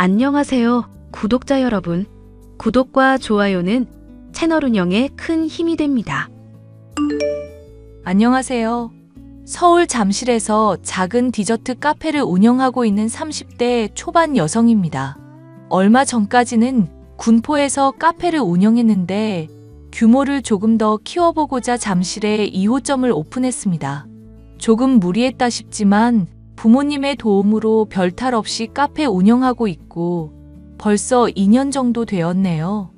안녕하세요, 구독자 여러분. 구독과 좋아요는 채널 운영에 큰 힘이 됩니다. 안녕하세요. 서울 잠실에서 작은 디저트 카페를 운영하고 있는 30대 초반 여성입니다. 얼마 전까지는 군포에서 카페를 운영했는데 규모를 조금 더 키워보고자 잠실에 2호점을 오픈했습니다. 조금 무리했다 싶지만 부모님의 도움으로 별탈 없이 카페 운영하고 있고 벌써 2년 정도 되었네요.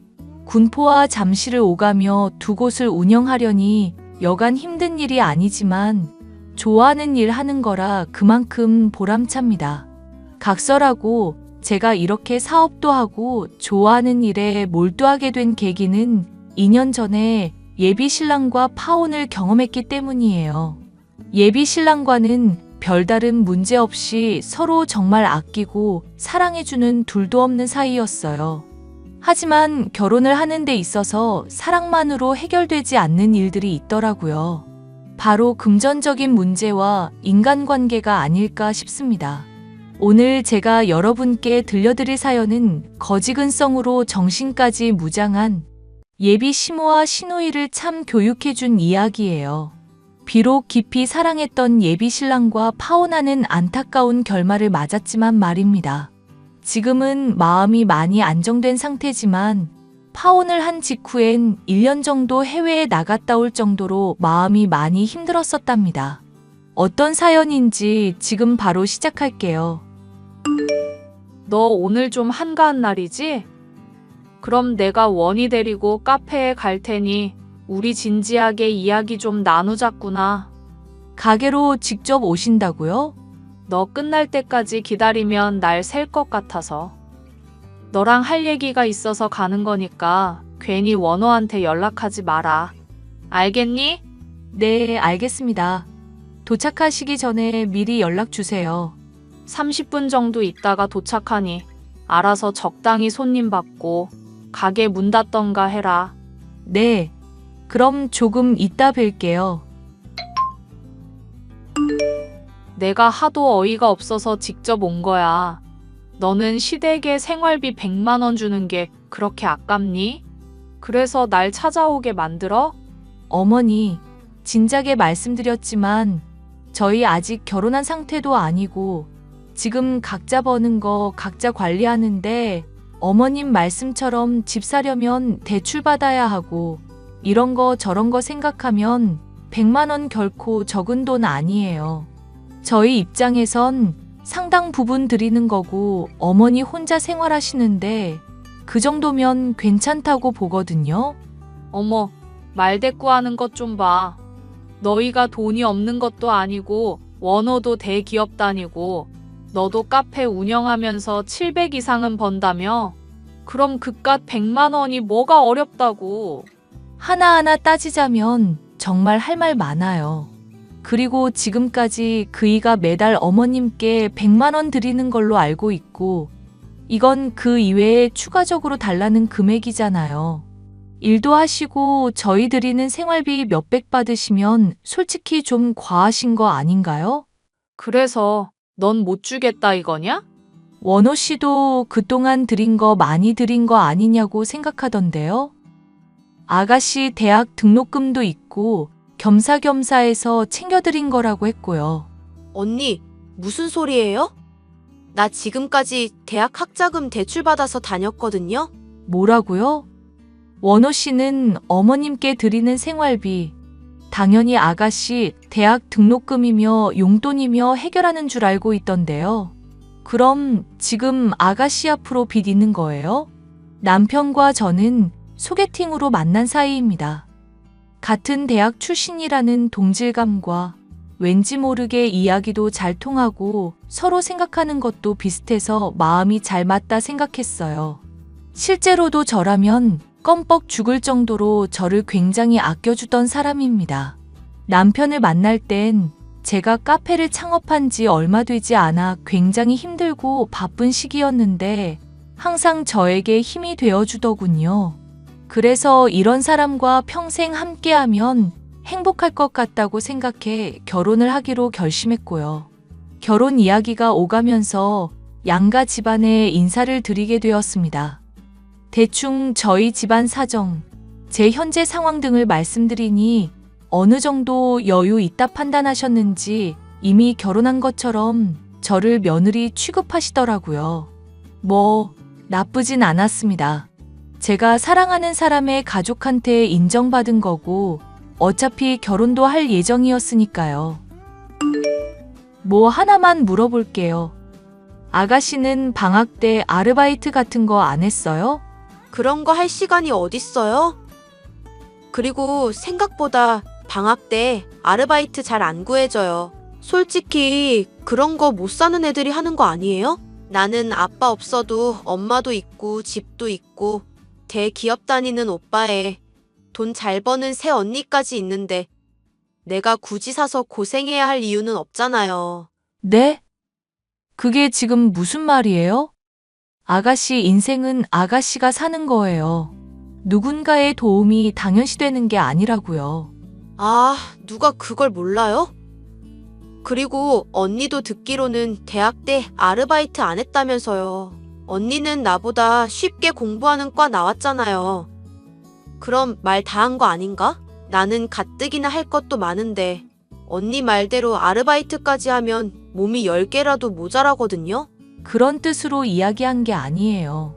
군포와 잠실을 오가며 두 곳을 운영하려니 여간 힘든 일이 아니지만 좋아하는 일 하는 거라 그만큼 보람찹니다. 각설하고 제가 이렇게 사업도 하고 좋아하는 일에 몰두하게 된 계기는 2년 전에 예비 신랑과 파혼을 경험했기 때문이에요. 예비 신랑과는 별다른 문제 없이 서로 정말 아끼고 사랑해주는 둘도 없는 사이였어요. 하지만 결혼을 하는 데 있어서 사랑만으로 해결되지 않는 일들이 있더라고요. 바로 금전적인 문제와 인간관계가 아닐까 싶습니다. 오늘 제가 여러분께 들려드릴 사연은 거지근성으로 정신까지 무장한 예비 시모와 시누이를 참 교육해준 이야기예요. 비록 깊이 사랑했던 예비 신랑과 파혼하는 안타까운 결말을 맞았지만 말입니다. 지금은 마음이 많이 안정된 상태지만 파혼을 한 직후엔 1년 정도 해외에 나갔다 올 정도로 마음이 많이 힘들었었답니다. 어떤 사연인지 지금 바로 시작할게요. 너 오늘 좀 한가한 날이지? 그럼 내가 원희 데리고 카페에 갈 테니 우리 진지하게 이야기 좀 나누자꾸나. 가게로 직접 오신다고요? 너 끝날 때까지 기다리면 날 셀 것 같아서. 너랑 할 얘기가 있어서 가는 거니까 괜히 원호한테 연락하지 마라. 알겠니? 네, 알겠습니다. 도착하시기 전에 미리 연락 주세요. 30분 정도 있다가 도착하니 알아서 적당히 손님 받고 가게 문 닫던가 해라. 네, 그럼 조금 이따 뵐게요. 내가 하도 어이가 없어서 직접 온 거야. 너는 시댁에 생활비 100만 원 주는 게 그렇게 아깝니? 그래서 날 찾아오게 만들어? 어머니, 진작에 말씀드렸지만 저희 아직 결혼한 상태도 아니고 지금 각자 버는 거 각자 관리하는데 어머님 말씀처럼 집 사려면 대출 받아야 하고 이런 거 저런 거 생각하면 100만 원 결코 적은 돈 아니에요. 저희 입장에선 상당 부분 드리는 거고 어머니 혼자 생활하시는데 그 정도면 괜찮다고 보거든요. 어머, 말대꾸하는 것 좀 봐. 너희가 돈이 없는 것도 아니고 원호도 대기업 다니고 너도 카페 운영하면서 700 이상은 번다며? 그럼 그깟 100만 원이 뭐가 어렵다고. 하나하나 따지자면 정말 할 말 많아요. 그리고 지금까지 그이가 매달 어머님께 100만 원 드리는 걸로 알고 있고 이건 그 이외에 추가적으로 달라는 금액이잖아요. 일도 하시고 저희 드리는 생활비 몇백 받으시면 솔직히 좀 과하신 거 아닌가요? 그래서 넌 못 주겠다 이거냐? 원호 씨도 그동안 드린 거 많이 드린 거 아니냐고 생각하던데요. 아가씨 대학 등록금도 있고 겸사겸사해서 챙겨드린 거라고 했고요. 언니, 무슨 소리예요? 나 지금까지 대학 학자금 대출받아서 다녔거든요? 뭐라고요? 원호 씨는 어머님께 드리는 생활비, 당연히 아가씨 대학 등록금이며 용돈이며 해결하는 줄 알고 있던데요. 그럼 지금 아가씨 앞으로 빚 있는 거예요? 남편과 저는 소개팅으로 만난 사이입니다. 같은 대학 출신이라는 동질감과 왠지 모르게 이야기도 잘 통하고 서로 생각하는 것도 비슷해서 마음이 잘 맞다 생각했어요. 실제로도 저라면 껌뻑 죽을 정도로 저를 굉장히 아껴주던 사람입니다. 남편을 만날 땐 제가 카페를 창업한 지 얼마 되지 않아 굉장히 힘들고 바쁜 시기였는데 항상 저에게 힘이 되어주더군요. 그래서 이런 사람과 평생 함께하면 행복할 것 같다고 생각해 결혼을 하기로 결심했고요. 결혼 이야기가 오가면서 양가 집안에 인사를 드리게 되었습니다. 대충 저희 집안 사정, 제 현재 상황 등을 말씀드리니 어느 정도 여유 있다 판단하셨는지 이미 결혼한 것처럼 저를 며느리 취급하시더라고요. 뭐, 나쁘진 않았습니다. 제가 사랑하는 사람의 가족한테 인정받은 거고 어차피 결혼도 할 예정이었으니까요. 뭐 하나만 물어볼게요. 아가씨는 방학 때 아르바이트 같은 거 안 했어요? 그런 거 할 시간이 어딨어요? 그리고 생각보다 방학 때 아르바이트 잘 안 구해져요. 솔직히 그런 거 못 사는 애들이 하는 거 아니에요? 나는 아빠 없어도 엄마도 있고 집도 있고 대기업 다니는 오빠에 돈 잘 버는 새 언니까지 있는데 내가 굳이 사서 고생해야 할 이유는 없잖아요. 네? 그게 지금 무슨 말이에요? 아가씨 인생은 아가씨가 사는 거예요. 누군가의 도움이 당연시되는 게 아니라고요. 아, 누가 그걸 몰라요? 그리고 언니도 듣기로는 대학 때 아르바이트 안 했다면서요. 언니는 나보다 쉽게 공부하는 과 나왔잖아요. 그럼 말 다 한 거 아닌가? 나는 가뜩이나 할 것도 많은데 언니 말대로 아르바이트까지 하면 몸이 10개라도 모자라거든요? 그런 뜻으로 이야기한 게 아니에요.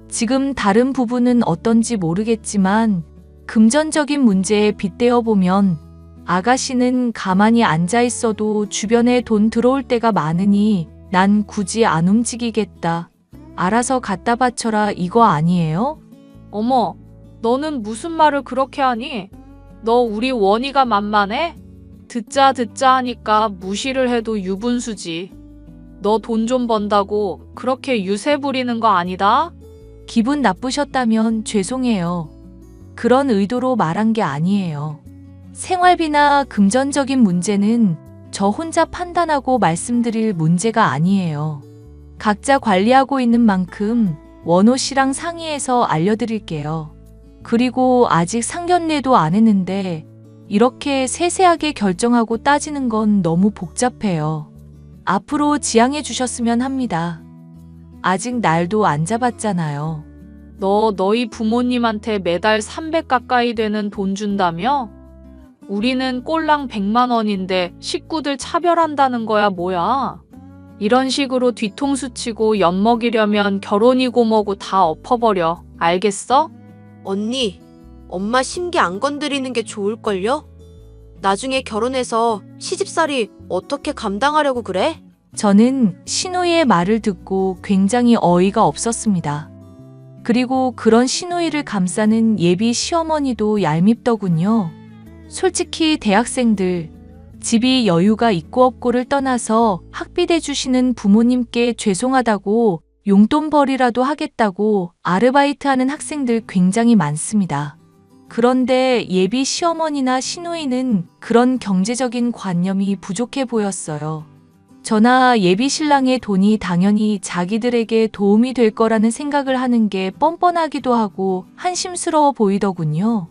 지금 다른 부분은 어떤지 모르겠지만 금전적인 문제에 빗대어 보면 아가씨는 가만히 앉아 있어도 주변에 돈 들어올 때가 많으니 난 굳이 안 움직이겠다. 알아서 갖다 바쳐라 이거 아니에요? 어머, 너는 무슨 말을 그렇게 하니? 너 우리 원희가 만만해? 듣자 하니까 무시를 해도 유분수지. 너 돈 좀 번다고 그렇게 유세 부리는 거 아니다? 기분 나쁘셨다면 죄송해요. 그런 의도로 말한 게 아니에요. 생활비나 금전적인 문제는 저 혼자 판단하고 말씀드릴 문제가 아니에요. 각자 관리하고 있는 만큼 원호 씨랑 상의해서 알려드릴게요. 그리고 아직 상견례도 안 했는데 이렇게 세세하게 결정하고 따지는 건 너무 복잡해요. 앞으로 지양해 주셨으면 합니다. 아직 날도 안 잡았잖아요. 너 너희 부모님한테 매달 300 가까이 되는 돈 준다며? 우리는 꼴랑 100만 원인데 식구들 차별한다는 거야 뭐야? 이런 식으로 뒤통수 치고 엿먹이려면 결혼이고 뭐고 다 엎어버려. 알겠어? 언니, 엄마 심기 안 건드리는 게 좋을걸요? 나중에 결혼해서 시집살이 어떻게 감당하려고 그래? 저는 신우이의 말을 듣고 굉장히 어이가 없었습니다. 그리고 그런 신우이를 감싸는 예비 시어머니도 얄밉더군요. 솔직히 대학생들, 집이 여유가 있고 없고를 떠나서 학비 대주시는 부모님께 죄송하다고 용돈벌이라도 하겠다고 아르바이트하는 학생들 굉장히 많습니다. 그런데 예비 시어머니나 시누이는 그런 경제적인 관념이 부족해 보였어요. 저나 예비 신랑의 돈이 당연히 자기들에게 도움이 될 거라는 생각을 하는 게 뻔뻔하기도 하고 한심스러워 보이더군요.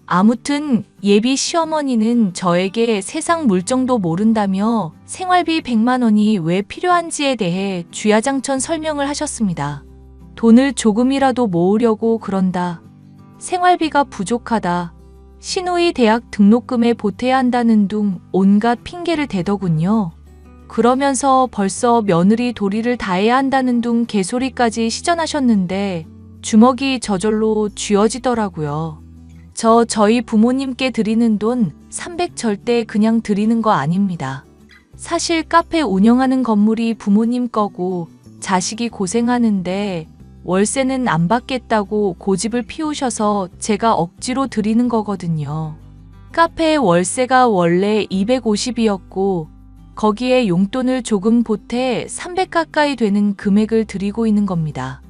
아무튼 예비 시어머니는 저에게 세상 물정도 모른다며 생활비 100만 원이 왜 필요한지에 대해 주야장천 설명을 하셨습니다. 돈을 조금이라도 모으려고 그런다. 생활비가 부족하다. 시누이 대학 등록금에 보태야 한다는 둥 온갖 핑계를 대더군요. 그러면서 벌써 며느리 도리를 다해야 한다는 둥 개소리까지 시전하셨는데 주먹이 저절로 쥐어지더라고요. 저희 부모님께 드리는 돈 300 절대 그냥 드리는 거 아닙니다. 사실 카페 운영하는 건물이 부모님 거고 자식이 고생하는데 월세는 안 받겠다고 고집을 피우셔서 제가 억지로 드리는 거거든요. 카페 월세가 원래 250이었고 거기에 용돈을 조금 보태 300 가까이 되는 금액을 드리고 있는 겁니다.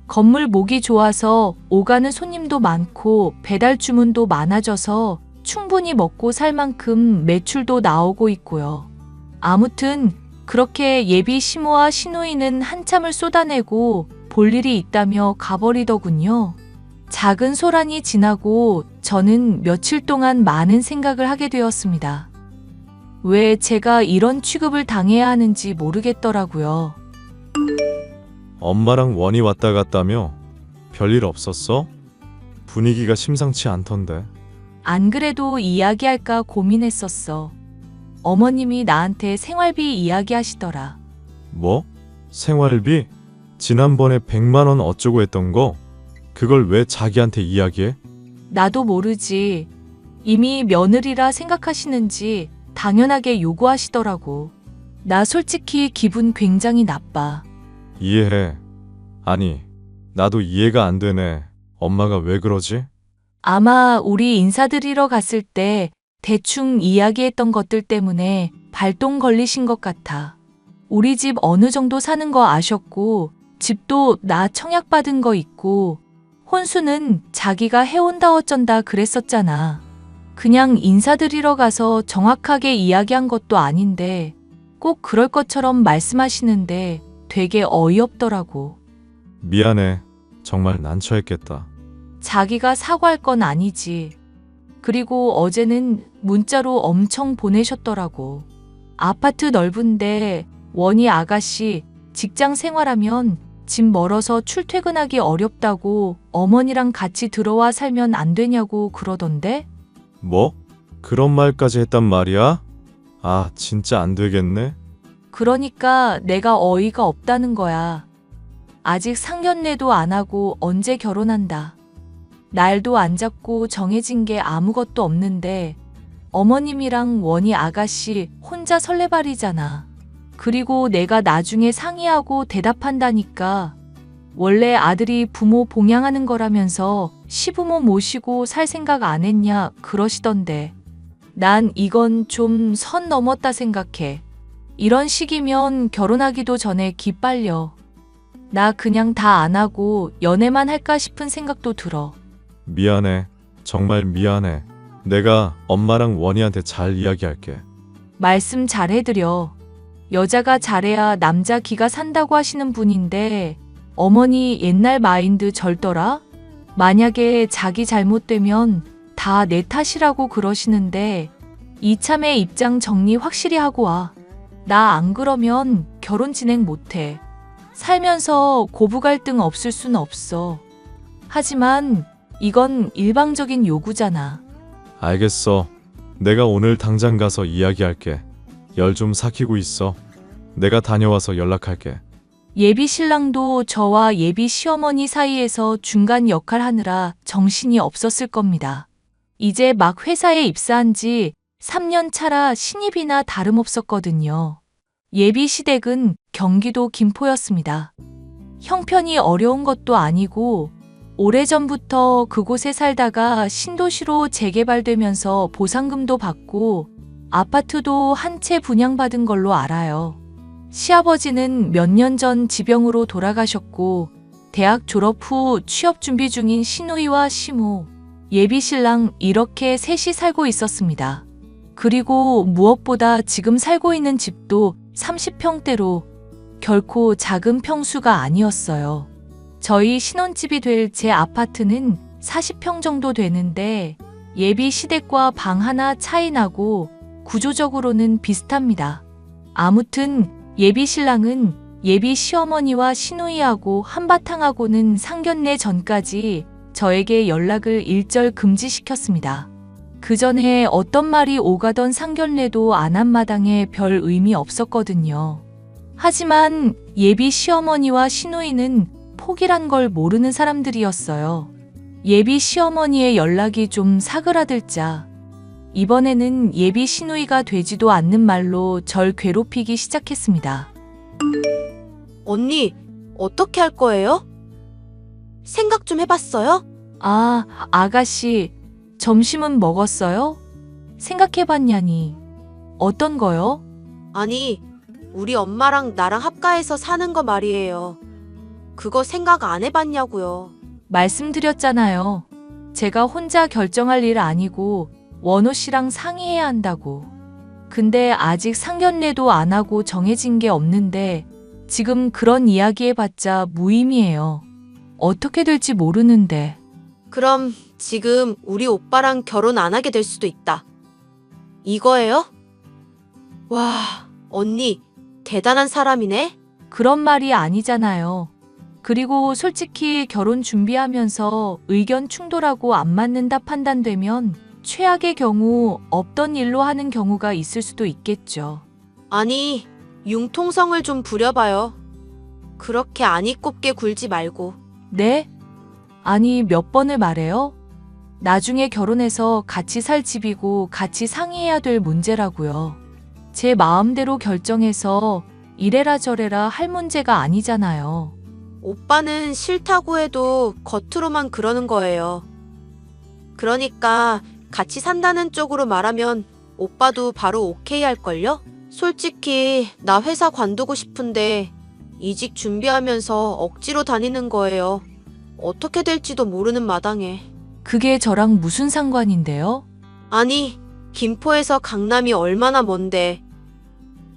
건물 목이 좋아서 오가는 손님도 많고 배달 주문도 많아져서 충분히 먹고 살 만큼 매출도 나오고 있고요. 아무튼 그렇게 예비 시모와 시누이는 한참을 쏟아내고 볼 일이 있다며 가버리더군요. 작은 소란이 지나고 저는 며칠 동안 많은 생각을 하게 되었습니다. 왜 제가 이런 취급을 당해야 하는지 모르겠더라고요. 엄마랑 원이 왔다 갔다며? 별일 없었어? 분위기가 심상치 않던데. 안 그래도 이야기할까 고민했었어. 어머님이 나한테 생활비 이야기하시더라. 뭐? 생활비? 지난번에 100만 원 어쩌고 했던 거? 그걸 왜 자기한테 이야기해? 나도 모르지. 이미 며느리라 생각하시는지 당연하게 요구하시더라고. 나 솔직히 기분 굉장히 나빠. 이해해. 아니, 나도 이해가 안 되네. 엄마가 왜 그러지? 아마 우리 인사드리러 갔을 때 대충 이야기했던 것들 때문에 발동 걸리신 것 같아. 우리 집 어느 정도 사는 거 아셨고, 집도 나 청약받은 거 있고, 혼수는 자기가 해온다 어쩐다 그랬었잖아. 그냥 인사드리러 가서 정확하게 이야기한 것도 아닌데 꼭 그럴 것처럼 말씀하시는데 되게 어이없더라고. 미안해. 정말 난처했겠다. 자기가 사과할 건 아니지. 그리고 어제는 문자로 엄청 보내셨더라고. 아파트 넓은데 원희 아가씨 직장 생활하면 집 멀어서 출퇴근하기 어렵다고 어머니랑 같이 들어와 살면 안 되냐고 그러던데? 뭐? 그런 말까지 했단 말이야? 아, 진짜 안 되겠네. 그러니까 내가 어이가 없다는 거야. 아직 상견례도 안 하고 언제 결혼한다. 날도 안 잡고 정해진 게 아무것도 없는데 어머님이랑 원희 아가씨 혼자 설레발이잖아. 그리고 내가 나중에 상의하고 대답한다니까. 원래 아들이 부모 봉양하는 거라면서 시부모 모시고 살 생각 안 했냐 그러시던데. 난 이건 좀 선 넘었다 생각해. 이런 식이면 결혼하기도 전에 기빨려. 나 그냥 다 안 하고 연애만 할까 싶은 생각도 들어. 미안해. 정말 미안해. 내가 엄마랑 원희한테 잘 이야기할게. 말씀 잘 해드려. 여자가 잘해야 남자 기가 산다고 하시는 분인데 어머니 옛날 마인드 절더라? 만약에 자기 잘못되면 다 내 탓이라고 그러시는데 이참에 입장 정리 확실히 하고 와. 나 안 그러면 결혼 진행 못해. 살면서 고부 갈등 없을 순 없어. 하지만 이건 일방적인 요구잖아. 알겠어. 내가 오늘 당장 가서 이야기할게. 열 좀 삭히고 있어. 내가 다녀와서 연락할게. 예비 신랑도 저와 예비 시어머니 사이에서 중간 역할 하느라 정신이 없었을 겁니다. 이제 막 회사에 입사한 지 3년 차라 신입이나 다름없었거든요. 예비 시댁은 경기도 김포였습니다. 형편이 어려운 것도 아니고 오래전부터 그곳에 살다가 신도시로 재개발되면서 보상금도 받고 아파트도 한 채 분양받은 걸로 알아요. 시아버지는 몇 년 전 지병으로 돌아가셨고 대학 졸업 후 취업 준비 중인 시누이와 시모, 예비 신랑 이렇게 셋이 살고 있었습니다. 그리고 무엇보다 지금 살고 있는 집도 30평대로 결코 작은 평수가 아니었어요. 저희 신혼집이 될 제 아파트는 40평 정도 되는데 예비 시댁과 방 하나 차이 나고 구조적으로는 비슷합니다. 아무튼 예비 신랑은 예비 시어머니와 시누이하고 한바탕 하고는 상견례 전까지 저에게 연락을 일절 금지시켰습니다. 그 전에 어떤 말이 오가던 상견례도 안 한 마당에 별 의미 없었거든요. 하지만 예비 시어머니와 시누이는 포기란 걸 모르는 사람들이었어요. 예비 시어머니의 연락이 좀 사그라들자 이번에는 예비 시누이가 되지도 않는 말로 절 괴롭히기 시작했습니다. 언니, 어떻게 할 거예요? 생각 좀 해봤어요? 아, 아가씨, 점심은 먹었어요? 생각해봤냐니. 어떤 거요? 아니, 우리 엄마랑 나랑 합가해서 사는 거 말이에요. 그거 생각 안 해봤냐고요. 말씀드렸잖아요. 제가 혼자 결정할 일 아니고 원호 씨랑 상의해야 한다고. 근데 아직 상견례도 안 하고 정해진 게 없는데 지금 그런 이야기 해봤자 무의미해요. 어떻게 될지 모르는데. 그럼 지금 우리 오빠랑 결혼 안 하게 될 수도 있다. 이거예요? 와, 언니, 대단한 사람이네? 그런 말이 아니잖아요. 그리고 솔직히 결혼 준비하면서 의견 충돌하고 안 맞는다 판단되면 최악의 경우 없던 일로 하는 경우가 있을 수도 있겠죠. 아니, 융통성을 좀 부려봐요. 그렇게 아니 꼽게 굴지 말고. 네? 아니, 몇 번을 말해요? 나중에 결혼해서 같이 살 집이고 같이 상의해야 될 문제라고요. 제 마음대로 결정해서 이래라 저래라 할 문제가 아니잖아요. 오빠는 싫다고 해도 겉으로만 그러는 거예요. 그러니까 같이 산다는 쪽으로 말하면 오빠도 바로 오케이 할걸요? 솔직히 나 회사 관두고 싶은데 이직 준비하면서 억지로 다니는 거예요. 어떻게 될지도 모르는 마당에. 그게 저랑 무슨 상관인데요? 아니, 김포에서 강남이 얼마나 먼데.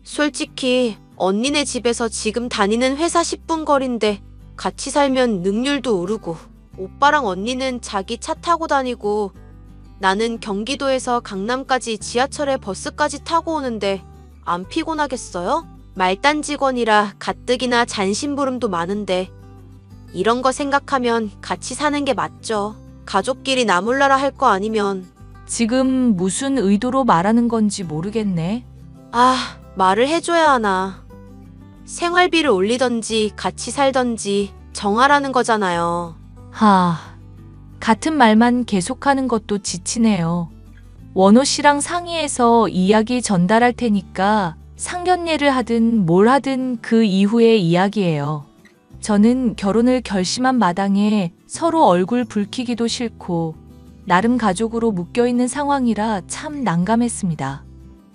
솔직히 언니네 집에서 지금 다니는 회사 10분 거리인데 같이 살면 능률도 오르고 오빠랑 언니는 자기 차 타고 다니고 나는 경기도에서 강남까지 지하철에 버스까지 타고 오는데 안 피곤하겠어요? 말단 직원이라 가뜩이나 잔심부름도 많은데 이런 거 생각하면 같이 사는 게 맞죠. 가족끼리 나몰라라 할 거 아니면. 지금 무슨 의도로 말하는 건지 모르겠네. 아, 말을 해줘야 하나. 생활비를 올리던지 같이 살던지 정하라는 거잖아요. 같은 말만 계속하는 것도 지치네요. 원호 씨랑 상의해서 이야기 전달할 테니까 상견례를 하든 뭘 하든 그 이후의 이야기예요. 저는 결혼을 결심한 마당에 서로 얼굴 붉히기도 싫고 나름 가족으로 묶여있는 상황이라 참 난감했습니다.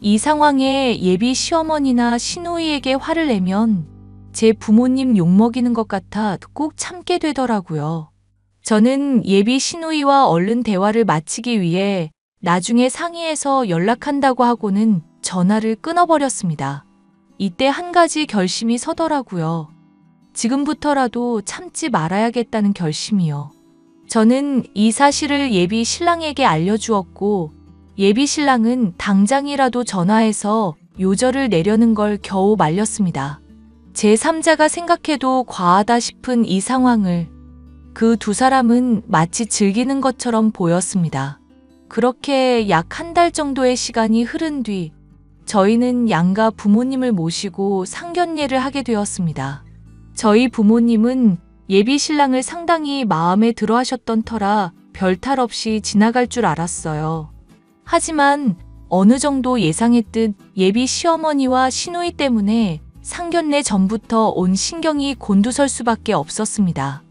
이 상황에 예비 시어머니나 시누이에게 화를 내면 제 부모님 욕먹이는 것 같아 꼭 참게 되더라고요. 저는 예비 시누이와 얼른 대화를 마치기 위해 나중에 상의해서 연락한다고 하고는 전화를 끊어버렸습니다. 이때 한 가지 결심이 서더라고요. 지금부터라도 참지 말아야겠다는 결심이요. 저는 이 사실을 예비 신랑에게 알려주었고 예비 신랑은 당장이라도 전화해서 요절을 내려는 걸 겨우 말렸습니다. 제3자가 생각해도 과하다 싶은 이 상황을 그 두 사람은 마치 즐기는 것처럼 보였습니다. 그렇게 약 한 달 정도의 시간이 흐른 뒤 저희는 양가 부모님을 모시고 상견례를 하게 되었습니다. 저희 부모님은 예비 신랑을 상당히 마음에 들어 하셨던 터라 별 탈 없이 지나갈 줄 알았어요. 하지만 어느 정도 예상했듯 예비 시어머니와 시누이 때문에 상견례 전부터 온 신경이 곤두설 수밖에 없었습니다.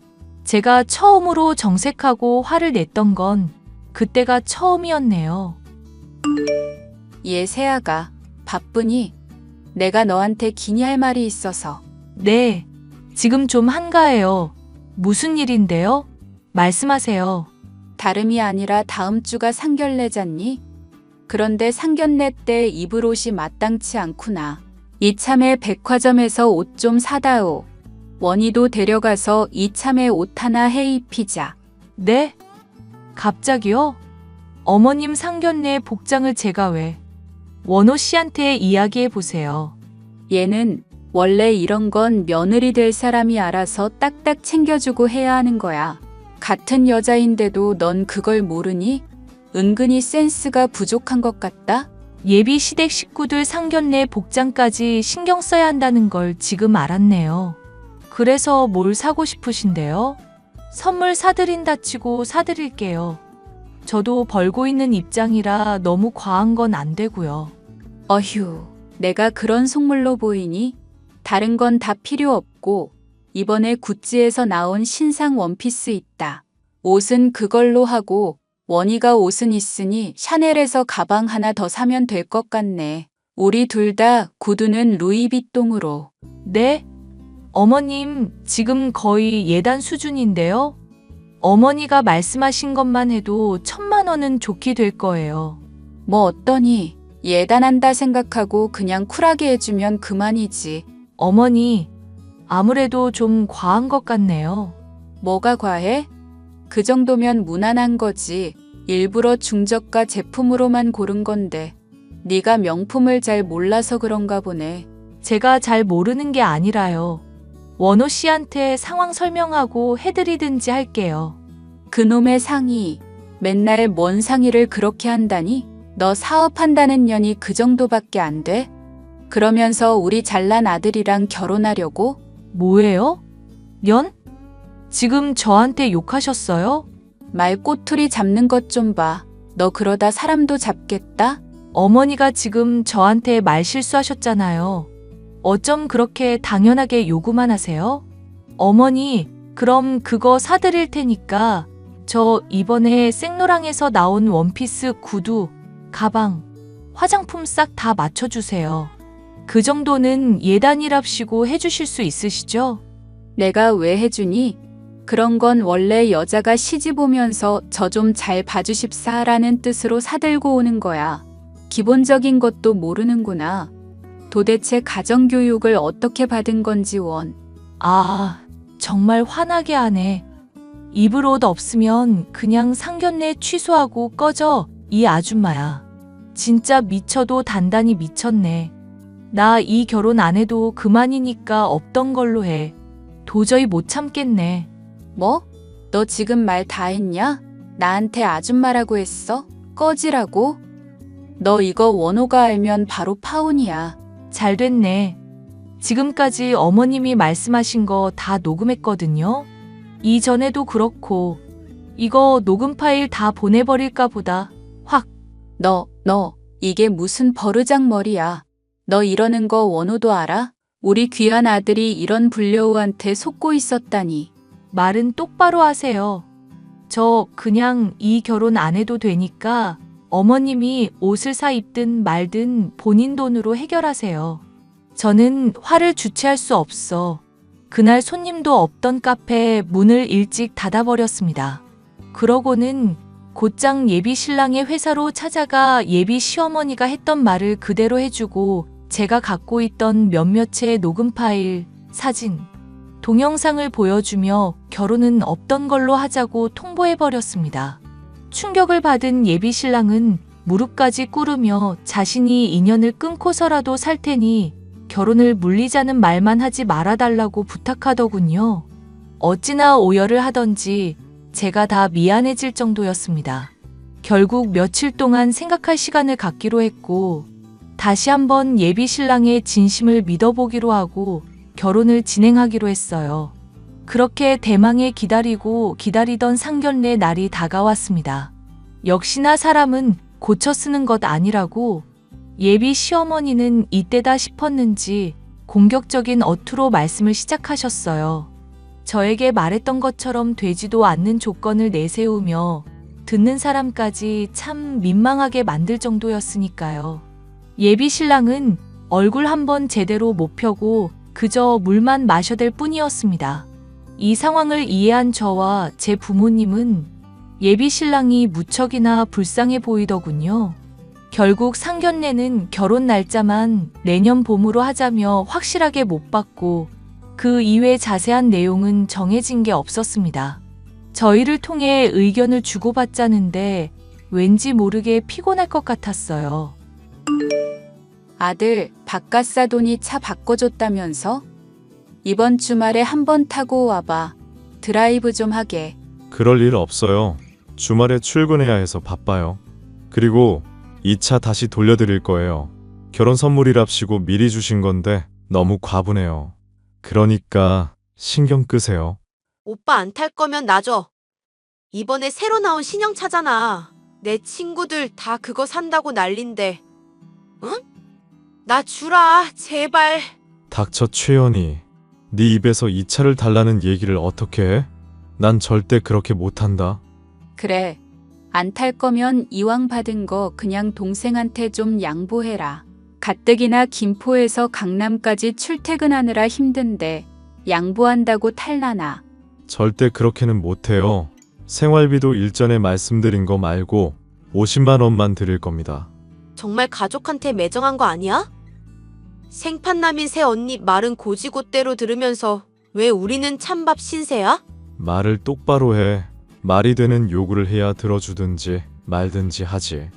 제가 처음으로 정색하고 화를 냈던 건 그때가 처음이었네요. 얘 세아가 바쁘니? 내가 너한테 기니 할 말이 있어서. 네, 지금 좀 한가해요. 무슨 일인데요? 말씀하세요. 다름이 아니라 다음 주가 상견례잖니? 그런데 상견례 때 입을 옷이 마땅치 않구나. 이참에 백화점에서 옷 좀 사다오. 원희도 데려가서 이참에 옷 하나 해 입히자. 네? 갑자기요? 어머님 상견례 복장을 제가 왜? 원호 씨한테 이야기해 보세요. 얘는 원래 이런 건 며느리 될 사람이 알아서 딱딱 챙겨주고 해야 하는 거야. 같은 여자인데도 넌 그걸 모르니? 은근히 센스가 부족한 것 같다? 예비 시댁 식구들 상견례 복장까지 신경 써야 한다는 걸 지금 알았네요. 그래서 뭘 사고 싶으신데요? 선물 사드린다 치고 사드릴게요. 저도 벌고 있는 입장이라 너무 과한 건 안 되고요. 어휴, 내가 그런 속물로 보이니? 다른 건 다 필요 없고 이번에 구찌에서 나온 신상 원피스 있다. 옷은 그걸로 하고 원희가 옷은 있으니 샤넬에서 가방 하나 더 사면 될 것 같네. 우리 둘 다 구두는 루이비통으로. 네? 어머님, 지금 거의 예단 수준인데요? 어머니가 말씀하신 것만 해도 1,000만 원은 좋게 될 거예요. 뭐 어떠니? 예단한다 생각하고 그냥 쿨하게 해주면 그만이지. 어머니, 아무래도 좀 과한 것 같네요. 뭐가 과해? 그 정도면 무난한 거지. 일부러 중저가 제품으로만 고른 건데. 네가 명품을 잘 몰라서 그런가 보네. 제가 잘 모르는 게 아니라요. 원호 씨한테 상황 설명하고 해드리든지 할게요. 그놈의 상의. 맨날 뭔 상의를 그렇게 한다니? 너 사업한다는 년이 그 정도밖에 안 돼? 그러면서 우리 잘난 아들이랑 결혼하려고? 뭐예요? 년? 지금 저한테 욕하셨어요? 말 꼬투리 잡는 것 좀 봐. 너 그러다 사람도 잡겠다? 어머니가 지금 저한테 말 실수하셨잖아요. 어쩜 그렇게 당연하게 요구만 하세요? 어머니, 그럼 그거 사드릴 테니까 저 이번에 생로랑에서 나온 원피스 구두, 가방, 화장품 싹 다 맞춰주세요. 그 정도는 예단이랍시고 해주실 수 있으시죠? 내가 왜 해주니? 그런 건 원래 여자가 시집 오면서 저 좀 잘 봐주십사라는 뜻으로 사들고 오는 거야. 기본적인 것도 모르는구나. 도대체 가정교육을 어떻게 받은 건지 원. 아, 정말 화나게 하네. 입을 옷 없으면 그냥 상견례 취소하고 꺼져, 이 아줌마야. 진짜 미쳐도 단단히 미쳤네. 나 이 결혼 안 해도 그만이니까 없던 걸로 해. 도저히 못 참겠네. 뭐? 너 지금 말 다 했냐? 나한테 아줌마라고 했어? 꺼지라고? 너 이거 원호가 알면 바로 파혼이야. 잘 됐네. 지금까지 어머님이 말씀하신 거 다 녹음했거든요. 이전에도 그렇고 이거 녹음 파일 다 보내버릴까 보다. 확. 너, 이게 무슨 버르장머리야. 너 이러는 거 원호도 알아? 우리 귀한 아들이 이런 불려우한테 속고 있었다니. 말은 똑바로 하세요. 저 그냥 이 결혼 안 해도 되니까 어머님이 옷을 사 입든 말든 본인 돈으로 해결하세요. 저는 화를 주체할 수 없어. 그날 손님도 없던 카페 문을 일찍 닫아버렸습니다. 그러고는 곧장 예비 신랑의 회사로 찾아가 예비 시어머니가 했던 말을 그대로 해주고 제가 갖고 있던 몇몇의 녹음 파일, 사진, 동영상을 보여주며 결혼은 없던 걸로 하자고 통보해버렸습니다. 충격을 받은 예비 신랑은 무릎까지 꿇으며 자신이 인연을 끊고서라도 살 테니 결혼을 물리자는 말만 하지 말아달라고 부탁하더군요. 어찌나 오열을 하던지 제가 다 미안해질 정도였습니다. 결국 며칠 동안 생각할 시간을 갖기로 했고 다시 한번 예비 신랑의 진심을 믿어보기로 하고 결혼을 진행하기로 했어요. 그렇게 대망에 기다리던 상견례 날이 다가왔습니다. 역시나 사람은 고쳐 쓰는 것 아니라고 예비 시어머니는 이때다 싶었는지 공격적인 어투로 말씀을 시작하셨어요. 저에게 말했던 것처럼 되지도 않는 조건을 내세우며 듣는 사람까지 참 민망하게 만들 정도였으니까요. 예비 신랑은 얼굴 한번 제대로 못 펴고 그저 물만 마셔댈 뿐이었습니다. 이 상황을 이해한 저와 제 부모님은 예비 신랑이 무척이나 불쌍해 보이더군요. 결국 상견례는 결혼 날짜만 내년 봄으로 하자며 확실하게 못 받고 그 이외 자세한 내용은 정해진 게 없었습니다. 저희를 통해 의견을 주고받자는데 왠지 모르게 피곤할 것 같았어요. 아들, 바깥 사돈이 차 바꿔줬다면서? 이번 주말에 한번 타고 와봐. 드라이브 좀 하게. 그럴 일 없어요. 주말에 출근해야 해서 바빠요. 그리고 이 차 다시 돌려드릴 거예요. 결혼 선물이랍시고 미리 주신 건데 너무 과분해요. 그러니까 신경 끄세요. 오빠 안 탈 거면 놔줘. 이번에 새로 나온 신형차잖아. 내 친구들 다 그거 산다고 난린데. 응? 나 주라, 제발. 닥쳐 최연희. 네 입에서 이 차를 달라는 얘기를 어떻게 해? 난 절대 그렇게 못한다. 그래. 안 탈 거면 이왕 받은 거 그냥 동생한테 좀 양보해라. 가뜩이나 김포에서 강남까지 출퇴근하느라 힘든데 양보한다고 탈라나. 절대 그렇게는 못해요. 생활비도 일전에 말씀드린 거 말고 50만 원만 드릴 겁니다. 정말 가족한테 매정한 거 아니야? 생판남인 새 언니 말은 고지고대로 들으면서 왜 우리는 찬밥 신세야? 말을 똑바로 해. 말이 되는 요구를 해야 들어주든지 말든지 하지.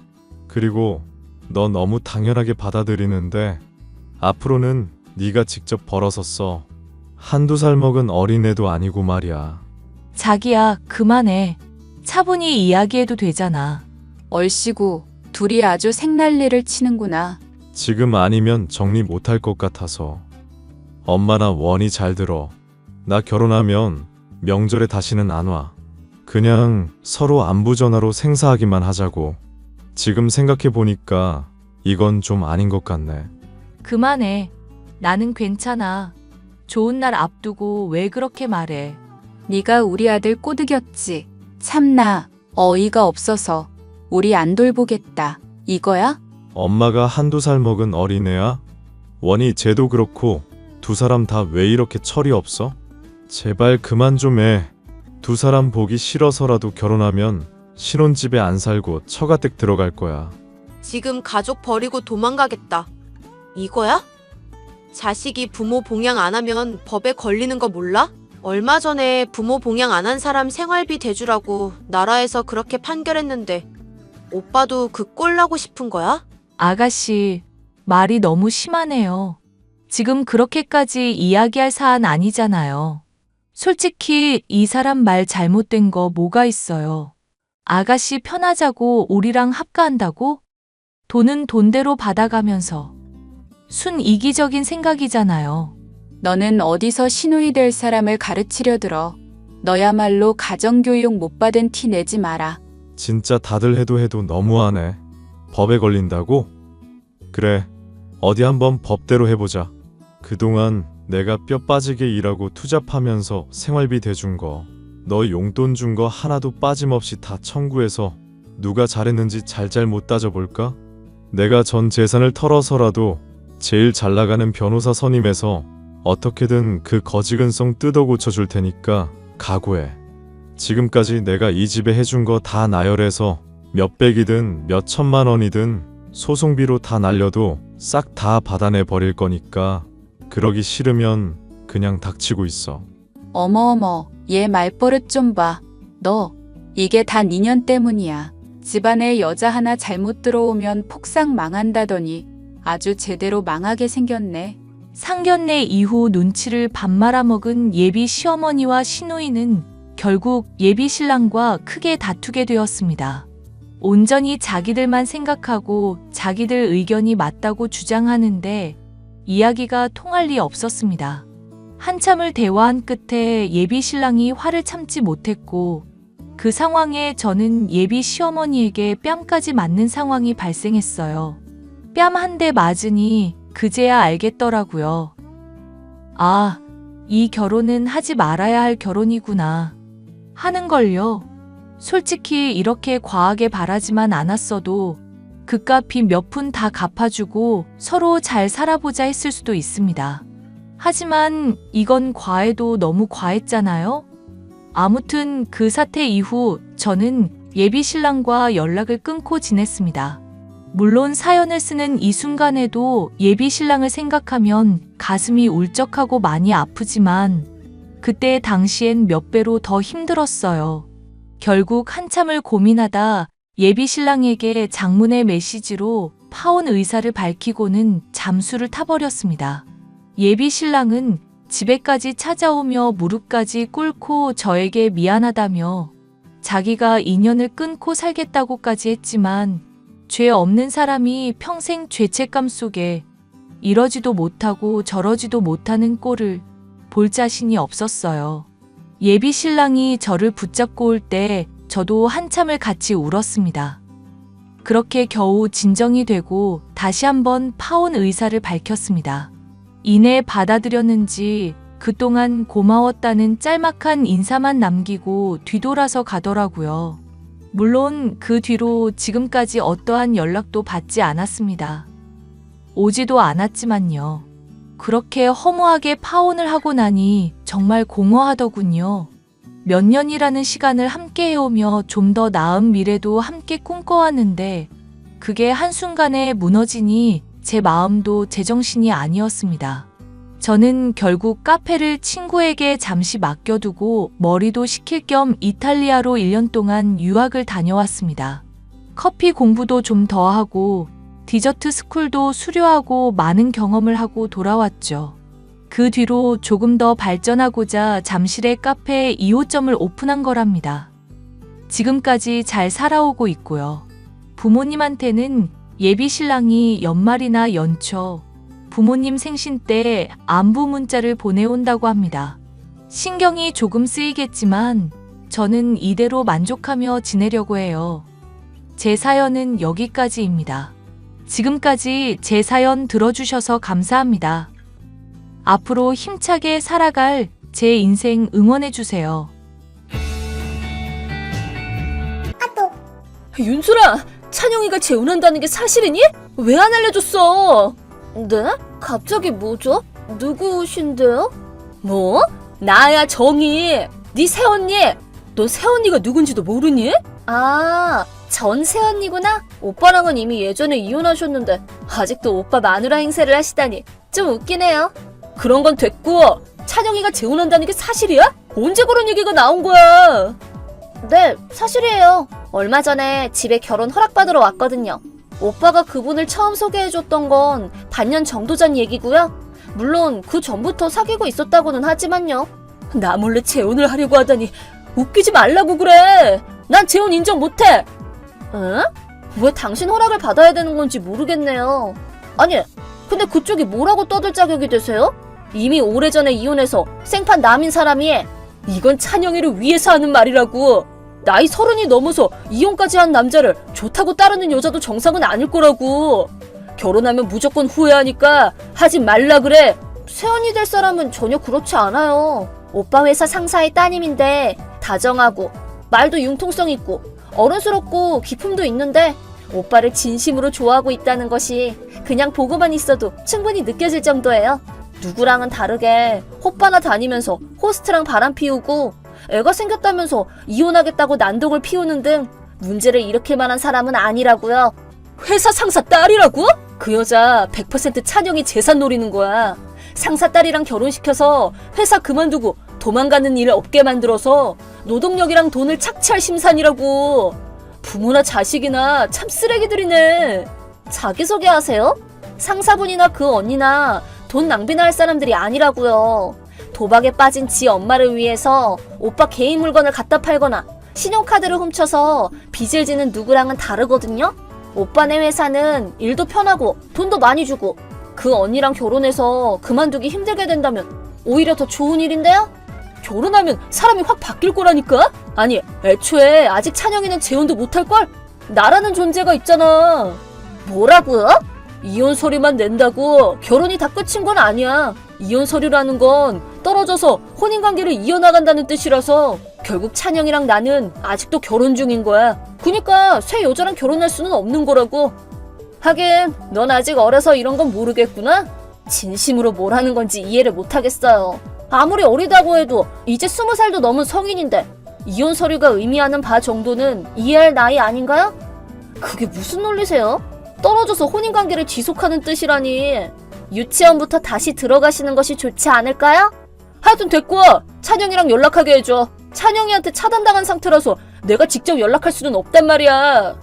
그리고 너 너무 당연하게 받아들이는데 앞으로는 네가 직접 벌어서 써. 한두 살 먹은 어린애도 아니고 말이야. 자기야, 그만해. 차분히 이야기해도 되잖아. 얼씨구, 둘이 아주 생난리를 치는구나. 지금 아니면 정리 못할 것 같아서. 엄마나 원이 잘 들어. 나 결혼하면 명절에 다시는 안 와. 그냥 서로 안부 전화로 생사하기만 하자고. 지금 생각해 보니까 이건 좀 아닌 것 같네. 그만해. 나는 괜찮아. 좋은 날 앞두고 왜 그렇게 말해? 네가 우리 아들 꼬드겼지. 참나, 어이가 없어서 우리 안 돌보겠다. 이거야? 엄마가 한두 살 먹은 어린애야? 원이 쟤도 그렇고 두 사람 다 왜 이렇게 철이 없어? 제발 그만 좀 해. 두 사람 보기 싫어서라도 결혼하면 신혼집에 안 살고 처가댁 들어갈 거야. 지금 가족 버리고 도망가겠다. 이거야? 자식이 부모 봉양 안 하면 법에 걸리는 거 몰라? 얼마 전에 부모 봉양 안 한 사람 생활비 대주라고 나라에서 그렇게 판결했는데 오빠도 그 꼴 나고 싶은 거야? 아가씨, 말이 너무 심하네요. 지금 그렇게까지 이야기할 사안 아니잖아요. 솔직히 이 사람 말 잘못된 거 뭐가 있어요? 아가씨 편하자고 우리랑 합가한다고? 돈은 돈대로 받아가면서. 순이기적인 생각이잖아요. 너는 어디서 시누이 될 사람을 가르치려 들어. 너야말로 가정교육 못 받은 티 내지 마라. 진짜 다들 해도 너무하네. 법에 걸린다고? 그래, 어디 한번 법대로 해보자. 그동안 내가 뼈 빠지게 일하고 투잡하면서 생활비 대준 거, 너 용돈 준 거 하나도 빠짐없이 다 청구해서 누가 잘했는지 잘못 따져볼까? 내가 전 재산을 털어서라도 제일 잘 나가는 변호사 선임해서 어떻게든 그 거지근성 뜯어 고쳐줄 테니까 각오해. 지금까지 내가 이 집에 해준 거 다 나열해서 몇백이든 몇천만 원이든 소송비로 다 날려도 싹 다 받아내 버릴 거니까 그러기 싫으면 그냥 닥치고 있어. 어머어머, 얘 말버릇 좀 봐. 너, 이게 다 니년 때문이야. 집안에 여자 하나 잘못 들어오면 폭삭 망한다더니 아주 제대로 망하게 생겼네. 상견례 이후 눈치를 밥 말아먹은 예비 시어머니와 시누이는 결국 예비 신랑과 크게 다투게 되었습니다. 온전히 자기들만 생각하고 자기들 의견이 맞다고 주장하는데 이야기가 통할 리 없었습니다. 한참을 대화한 끝에 예비 신랑이 화를 참지 못했고 그 상황에 저는 예비 시어머니에게 뺨까지 맞는 상황이 발생했어요. 뺨 한 대 맞으니 그제야 알겠더라고요. 아, 이 결혼은 하지 말아야 할 결혼이구나 하는걸요. 솔직히 이렇게 과하게 바라지만 않았어도 그값이 몇 푼 다 갚아주고 서로 잘 살아보자 했을 수도 있습니다. 하지만 이건 과해도 너무 과했잖아요? 아무튼 그 사태 이후 저는 예비 신랑과 연락을 끊고 지냈습니다. 물론 사연을 쓰는 이 순간에도 예비 신랑을 생각하면 가슴이 울적하고 많이 아프지만 그때 당시엔 몇 배로 더 힘들었어요. 결국 한참을 고민하다 예비 신랑에게 장문의 메시지로 파혼 의사를 밝히고는 잠수를 타버렸습니다. 예비 신랑은 집에까지 찾아오며 무릎까지 꿇고 저에게 미안하다며 자기가 인연을 끊고 살겠다고까지 했지만 죄 없는 사람이 평생 죄책감 속에 이러지도 못하고 저러지도 못하는 꼴을 볼 자신이 없었어요. 예비 신랑이 저를 붙잡고 올 때 저도 한참을 같이 울었습니다. 그렇게 겨우 진정이 되고 다시 한번 파혼 의사를 밝혔습니다. 이내 받아들였는지 그동안 고마웠다는 짤막한 인사만 남기고 뒤돌아서 가더라고요. 물론 그 뒤로 지금까지 어떠한 연락도 받지 않았습니다. 오지도 않았지만요. 그렇게 허무하게 파혼을 하고 나니 정말 공허하더군요. 몇 년이라는 시간을 함께 해오며 좀 더 나은 미래도 함께 꿈꿔왔는데 그게 한순간에 무너지니 제 마음도 제정신이 아니었습니다. 저는 결국 카페를 친구에게 잠시 맡겨두고 머리도 식힐 겸 이탈리아로 1년 동안 유학을 다녀왔습니다. 커피 공부도 좀 더 하고 디저트 스쿨도 수료하고 많은 경험을 하고 돌아왔죠. 그 뒤로 조금 더 발전하고자 잠실에 카페 2호점을 오픈한 거랍니다. 지금까지 잘 살아오고 있고요. 부모님한테는 예비 신랑이 연말이나 연초, 부모님 생신 때 안부 문자를 보내온다고 합니다. 신경이 조금 쓰이겠지만 저는 이대로 만족하며 지내려고 해요. 제 사연은 여기까지입니다. 지금까지 제 사연 들어주셔서 감사합니다. 앞으로 힘차게 살아갈 제 인생 응원해주세요. 윤수라, 찬영이가 재혼한다는 게 사실이니? 왜 안 알려줬어? 네? 갑자기 뭐죠? 누구신데요? 뭐? 나야, 정희. 네 새언니. 너 새언니가 누군지도 모르니? 아, 전 새언니구나. 오빠랑은 이미 예전에 이혼하셨는데 아직도 오빠 마누라 행세를 하시다니 좀 웃기네요. 그런 건 됐고, 찬영이가 재혼한다는 게 사실이야? 언제 그런 얘기가 나온 거야? 네, 사실이에요. 얼마 전에 집에 결혼 허락받으러 왔거든요. 오빠가 그분을 처음 소개해줬던 건 반년 정도 전 얘기고요. 물론 그 전부터 사귀고 있었다고는 하지만요. 나 몰래 재혼을 하려고 하다니 웃기지 말라고 그래. 난 재혼 인정 못해. 응? 왜 당신 허락을 받아야 되는 건지 모르겠네요. 아니, 근데 그쪽이 뭐라고 떠들 자격이 되세요? 이미 오래전에 이혼해서 생판 남인 사람이. 이건 찬영이를 위해서 하는 말이라고. 나이 30이 넘어서 이혼까지 한 남자를 좋다고 따르는 여자도 정상은 아닐 거라고. 결혼하면 무조건 후회하니까 하지 말라 그래. 새언니 될 사람은 전혀 그렇지 않아요. 오빠 회사 상사의 따님인데 다정하고 말도 융통성 있고 어른스럽고 기품도 있는데 오빠를 진심으로 좋아하고 있다는 것이 그냥 보고만 있어도 충분히 느껴질 정도예요. 누구랑은 다르게 호빠나 다니면서 호스트랑 바람 피우고 애가 생겼다면서 이혼하겠다고 난동을 피우는 등 문제를 일으킬 만한 사람은 아니라고요. 회사 상사 딸이라고? 그 여자 100% 찬영이 재산 노리는 거야. 상사 딸이랑 결혼시켜서 회사 그만두고 도망가는 일을 없게 만들어서 노동력이랑 돈을 착취할 심산이라고. 부모나 자식이나 참 쓰레기들이네. 자기소개하세요? 상사분이나 그 언니나 돈 낭비나 할 사람들이 아니라고요. 도박에 빠진 지 엄마를 위해서 오빠 개인 물건을 갖다 팔거나 신용카드를 훔쳐서 빚을 지는 누구랑은 다르거든요. 오빠네 회사는 일도 편하고 돈도 많이 주고 그 언니랑 결혼해서 그만두기 힘들게 된다면 오히려 더 좋은 일인데요? 결혼하면 사람이 확 바뀔 거라니까? 아니, 애초에 아직 찬영이는 재혼도 못할걸? 나라는 존재가 있잖아. 뭐라고요? 이혼 서류만 낸다고 결혼이 다 끝인 건 아니야. 이혼 서류라는 건 떨어져서 혼인관계를 이어나간다는 뜻이라서 결국 찬영이랑 나는 아직도 결혼 중인 거야. 그니까 새 여자랑 결혼할 수는 없는 거라고. 하긴 넌 아직 어려서 이런 건 모르겠구나. 진심으로 뭘 하는 건지 이해를 못하겠어요. 아무리 어리다고 해도 이제 20살도 넘은 성인인데 이혼 서류가 의미하는 바 정도는 이해할 나이 아닌가요? 그게 무슨 논리세요? 떨어져서 혼인관계를 지속하는 뜻이라니. 유치원부터 다시 들어가시는 것이 좋지 않을까요? 하여튼 됐고 찬영이랑 연락하게 해줘. 찬영이한테 차단당한 상태라서 내가 직접 연락할 수는 없단 말이야.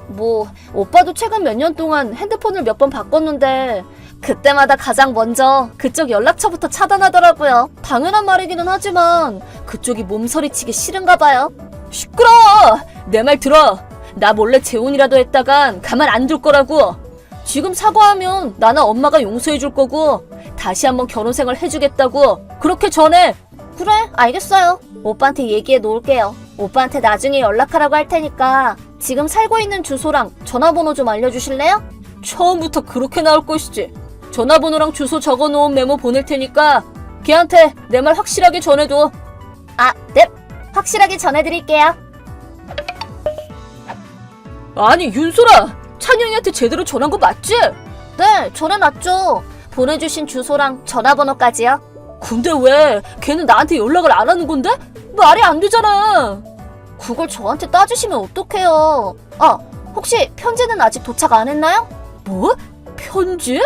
뭐 오빠도 최근 몇 년 동안 핸드폰을 몇 번 바꿨는데 그때마다 가장 먼저 그쪽 연락처부터 차단하더라고요. 당연한 말이기는 하지만 그쪽이 몸서리치기 싫은가 봐요. 시끄러워! 내 말 들어. 나 몰래 재혼이라도 했다간 가만 안 둘 거라고. 지금 사과하면 나나 엄마가 용서해줄 거고 다시 한번 결혼 생활 해주겠다고 그렇게 전해. 그래, 알겠어요. 오빠한테 얘기해 놓을게요. 오빠한테 나중에 연락하라고 할 테니까 지금 살고 있는 주소랑 전화번호 좀 알려주실래요? 처음부터 그렇게 나올 것이지. 전화번호랑 주소 적어놓은 메모 보낼 테니까 걔한테 내 말 확실하게 전해줘. 아, 네. 확실하게 전해드릴게요. 아니, 윤소라! 찬영이한테 제대로 전한 거 맞지? 네, 전해놨죠. 보내주신 주소랑 전화번호까지요. 근데 왜 걔는 나한테 연락을 안 하는 건데? 말이 안 되잖아. 그걸 저한테 따지시면 어떡해요. 아, 혹시 편지는 아직 도착 안 했나요? 뭐? 편지?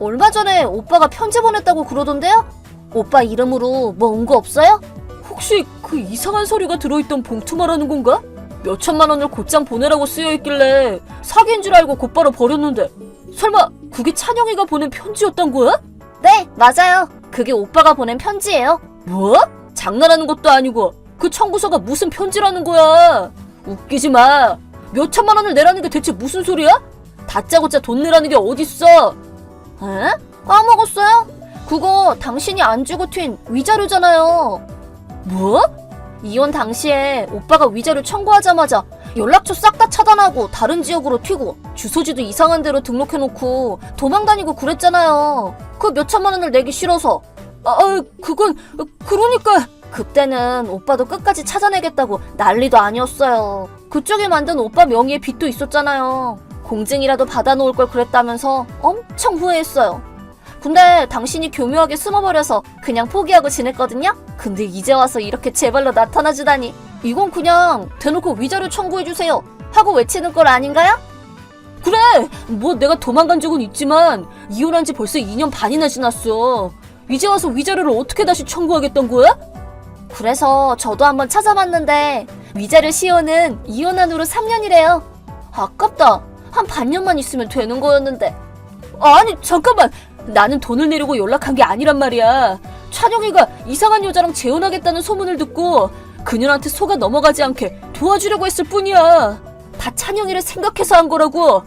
얼마 전에 오빠가 편지 보냈다고 그러던데요? 오빠 이름으로 뭐 온 거 없어요? 혹시 그 이상한 서류가 들어있던 봉투 말하는 건가? 몇 천만 원을 곧장 보내라고 쓰여있길래 사기인 줄 알고 곧바로 버렸는데 설마 그게 찬영이가 보낸 편지였단 거야? 네, 맞아요. 그게 오빠가 보낸 편지예요. 뭐? 장난하는 것도 아니고 그 청구서가 무슨 편지라는 거야? 웃기지 마. 몇 천만 원을 내라는 게 대체 무슨 소리야? 다짜고짜 돈 내라는 게 어딨어? 에? 까먹었어요? 그거 당신이 안 주고 튄 위자료잖아요. 뭐? 이혼 당시에 오빠가 위자료 청구하자마자 연락처 싹 다 차단하고 다른 지역으로 튀고 주소지도 이상한 데로 등록해놓고 도망다니고 그랬잖아요. 그 몇 천만 원을 내기 싫어서. 그건 그러니까 그때는 오빠도 끝까지 찾아내겠다고 난리도 아니었어요. 그쪽에 만든 오빠 명의의 빚도 있었잖아요. 공증이라도 받아놓을 걸 그랬다면서 엄청 후회했어요. 근데 당신이 교묘하게 숨어버려서 그냥 포기하고 지냈거든요? 근데 이제 와서 이렇게 제 발로 나타나주다니. 이건 그냥 대놓고 위자료 청구해주세요 하고 외치는 걸 아닌가요? 그래! 뭐 내가 도망간 적은 있지만 이혼한 지 벌써 2년 반이나 지났어. 이제 와서 위자료를 어떻게 다시 청구하겠다는 거야? 그래서 저도 한번 찾아봤는데 위자료 시효는 이혼한 후로 3년이래요. 아깝다. 한 반년만 있으면 되는 거였는데. 아니 잠깐만. 나는 돈을 내려고 연락한 게 아니란 말이야. 찬영이가 이상한 여자랑 재혼하겠다는 소문을 듣고 그녀한테 속아 넘어가지 않게 도와주려고 했을 뿐이야. 다 찬영이를 생각해서 한 거라고.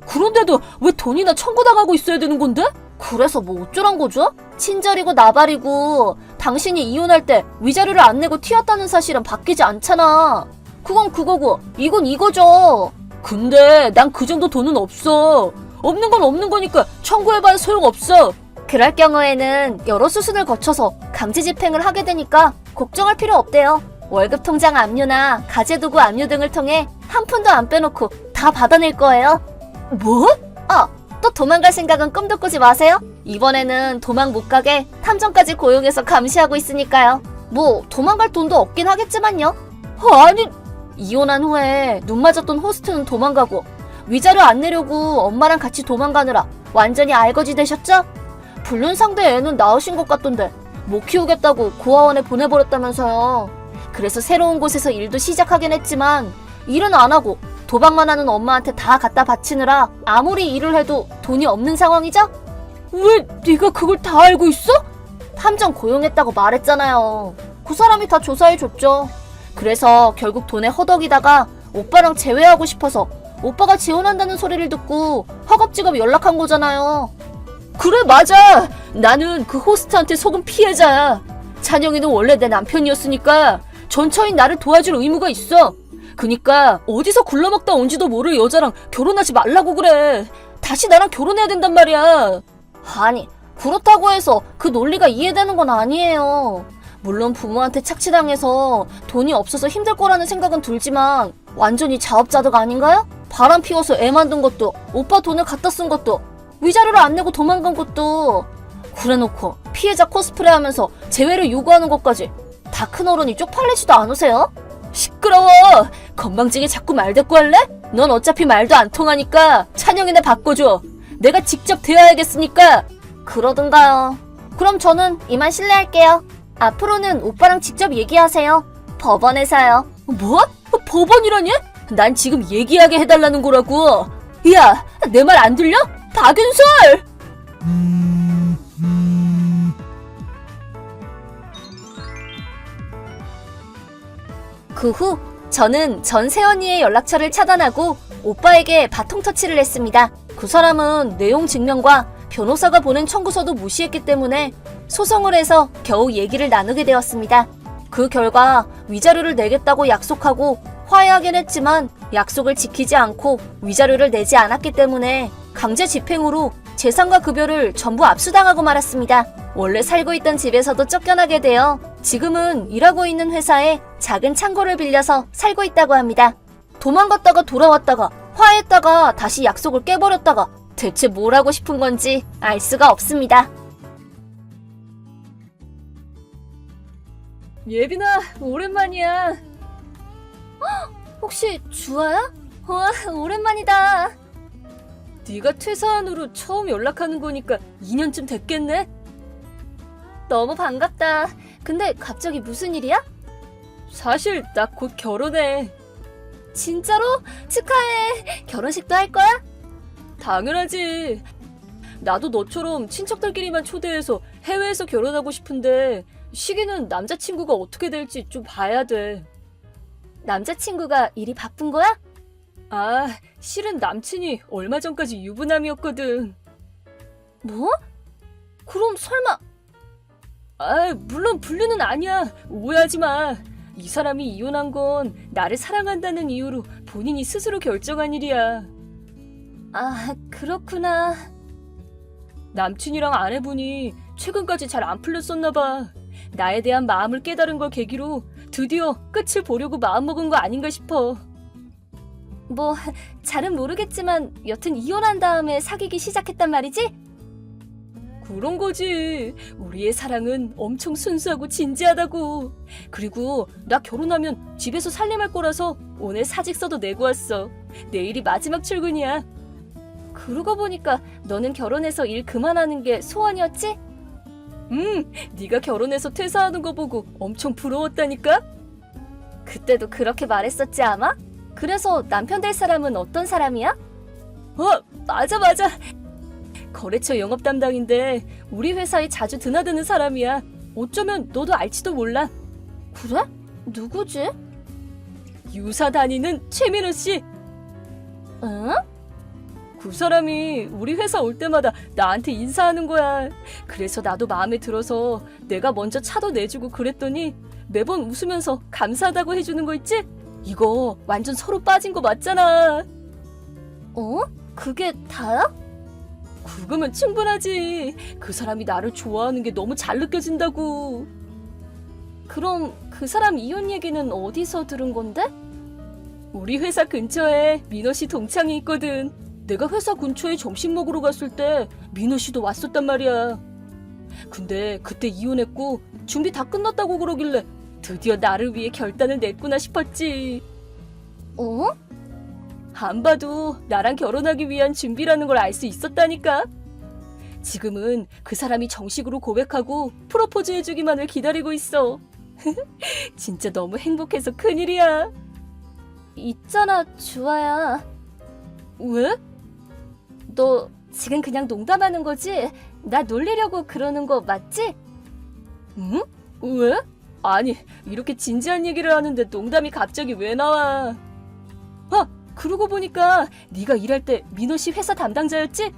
그런데도 왜 돈이나 청구당하고 있어야 되는 건데? 그래서 뭐 어쩌란 거죠? 친절이고 나발이고 당신이 이혼할 때 위자료를 안 내고 튀었다는 사실은 바뀌지 않잖아. 그건 그거고 이건 이거죠. 근데 난 그 정도 돈은 없어. 없는 건 없는 거니까 청구해봐야 소용없어. 그럴 경우에는 여러 수순을 거쳐서 강제 집행을 하게 되니까 걱정할 필요 없대요. 월급 통장 압류나 가재도구 압류 등을 통해 한 푼도 안 빼놓고 다 받아낼 거예요. 뭐? 또 도망갈 생각은 꿈도 꾸지 마세요. 이번에는 도망 못 가게 탐정까지 고용해서 감시하고 있으니까요. 뭐 도망갈 돈도 없긴 하겠지만요. 아니, 이혼한 후에 눈 맞았던 호스트는 도망가고 위자료 안 내려고 엄마랑 같이 도망가느라 완전히 알거지 되셨죠? 불륜 상대 애는 낳으신 것 같던데 못 키우겠다고 고아원에 보내버렸다면서요. 그래서 새로운 곳에서 일도 시작하긴 했지만 일은 안 하고 도박만 하는 엄마한테 다 갖다 바치느라 아무리 일을 해도 돈이 없는 상황이죠? 왜 네가 그걸 다 알고 있어? 탐정 고용했다고 말했잖아요. 그 사람이 다 조사해줬죠. 그래서 결국 돈에 허덕이다가 오빠랑 재회하고 싶어서 오빠가 재혼한다는 소리를 듣고 허겁지겁 연락한 거잖아요. 그래 맞아. 나는 그 호스트한테 속은 피해자야. 찬영이는 원래 내 남편이었으니까 전처인 나를 도와줄 의무가 있어. 그니까 어디서 굴러먹다 온지도 모를 여자랑 결혼하지 말라고 그래. 다시 나랑 결혼해야 된단 말이야. 아니 그렇다고 해서 그 논리가 이해되는 건 아니에요. 물론 부모한테 착취당해서 돈이 없어서 힘들 거라는 생각은 들지만 완전히 자업자득 아닌가요? 바람 피워서 애 만든 것도 오빠 돈을 갖다 쓴 것도 위자료를 안 내고 도망간 것도 그래놓고 피해자 코스프레 하면서 재회를 요구하는 것까지 다 큰 어른이 쪽팔리지도 않으세요? 시끄러워! 건방지게 자꾸 말대꾸 할래? 넌 어차피 말도 안 통하니까 찬영이네 바꿔줘. 내가 직접 대화해야겠으니까. 그러든가요. 그럼 저는 이만 실례할게요. 앞으로는 오빠랑 직접 얘기하세요. 법원에서요. 뭐? 법원이라니? 난 지금 얘기하게 해달라는 거라고. 야, 내 말 안 들려? 박윤솔! 그 후 저는 전세언니의 연락처를 차단하고 오빠에게 바통 터치를 했습니다. 그 사람은 내용 증명과 변호사가 보낸 청구서도 무시했기 때문에 소송을 해서 겨우 얘기를 나누게 되었습니다. 그 결과 위자료를 내겠다고 약속하고 화해하긴 했지만 약속을 지키지 않고 위자료를 내지 않았기 때문에 강제 집행으로 재산과 급여를 전부 압수당하고 말았습니다. 원래 살고 있던 집에서도 쫓겨나게 되어 지금은 일하고 있는 회사에 작은 창고를 빌려서 살고 있다고 합니다. 도망갔다가 돌아왔다가 화해했다가 다시 약속을 깨버렸다가 대체 뭘 하고 싶은 건지 알 수가 없습니다. 예빈아, 오랜만이야. 혹시 주아야? 와, 오랜만이다. 네가 퇴사한 후로 처음 연락하는 거니까 2년쯤 됐겠네? 너무 반갑다. 근데 갑자기 무슨 일이야? 사실 나 곧 결혼해. 진짜로? 축하해. 결혼식도 할 거야? 당연하지. 나도 너처럼 친척들끼리만 초대해서 해외에서 결혼하고 싶은데 시기는 남자친구가 어떻게 될지 좀 봐야 돼. 남자친구가 일이 바쁜 거야? 아, 실은 남친이 얼마 전까지 유부남이었거든. 뭐? 그럼 설마... 아, 물론 불륜은 아니야. 오해하지 마. 이 사람이 이혼한 건 나를 사랑한다는 이유로 본인이 스스로 결정한 일이야. 아, 그렇구나. 남친이랑 아내분이 최근까지 잘 안 풀렸었나 봐. 나에 대한 마음을 깨달은 걸 계기로 드디어 끝을 보려고 마음먹은 거 아닌가 싶어. 뭐, 잘은 모르겠지만 여튼 이혼한 다음에 사귀기 시작했단 말이지? 그런 거지. 우리의 사랑은 엄청 순수하고 진지하다고. 그리고 나 결혼하면 집에서 살림할 거라서 오늘 사직서도 내고 왔어. 내일이 마지막 출근이야. 그러고 보니까 너는 결혼해서 일 그만하는 게 소원이었지? 네가 결혼해서 퇴사하는 거 보고 엄청 부러웠다니까? 그때도 그렇게 말했었지 아마? 그래서 남편 될 사람은 어떤 사람이야? 맞아. 거래처 영업 담당인데 우리 회사에 자주 드나드는 사람이야. 어쩌면 너도 알지도 몰라. 그래? 누구지? 유사 다니는 최민우 씨. 응? 그 사람이 우리 회사 올 때마다 나한테 인사하는 거야. 그래서 나도 마음에 들어서 내가 먼저 차도 내주고 그랬더니 매번 웃으면서 감사하다고 해주는 거 있지? 이거 완전 서로 빠진 거 맞잖아. 그게 다야? 그거면 충분하지. 그 사람이 나를 좋아하는 게 너무 잘 느껴진다고. 그럼 그 사람 이혼 얘기는 어디서 들은 건데? 우리 회사 근처에 민호 씨 동창이 있거든. 내가 회사 근처에 점심 먹으러 갔을 때 민호 씨도 왔었단 말이야. 근데 그때 이혼했고 준비 다 끝났다고 그러길래 드디어 나를 위해 결단을 냈구나 싶었지. 안 봐도 나랑 결혼하기 위한 준비라는 걸 알 수 있었다니까. 지금은 그 사람이 정식으로 고백하고 프로포즈 해주기만을 기다리고 있어. 진짜 너무 행복해서 큰일이야. 있잖아, 주아야. 왜? 너 지금 그냥 농담하는 거지? 나 놀리려고 그러는 거 맞지? 응? 왜? 아니, 이렇게 진지한 얘기를 하는데 농담이 갑자기 왜 나와? 그러고 보니까 네가 일할 때 민호 씨 회사 담당자였지?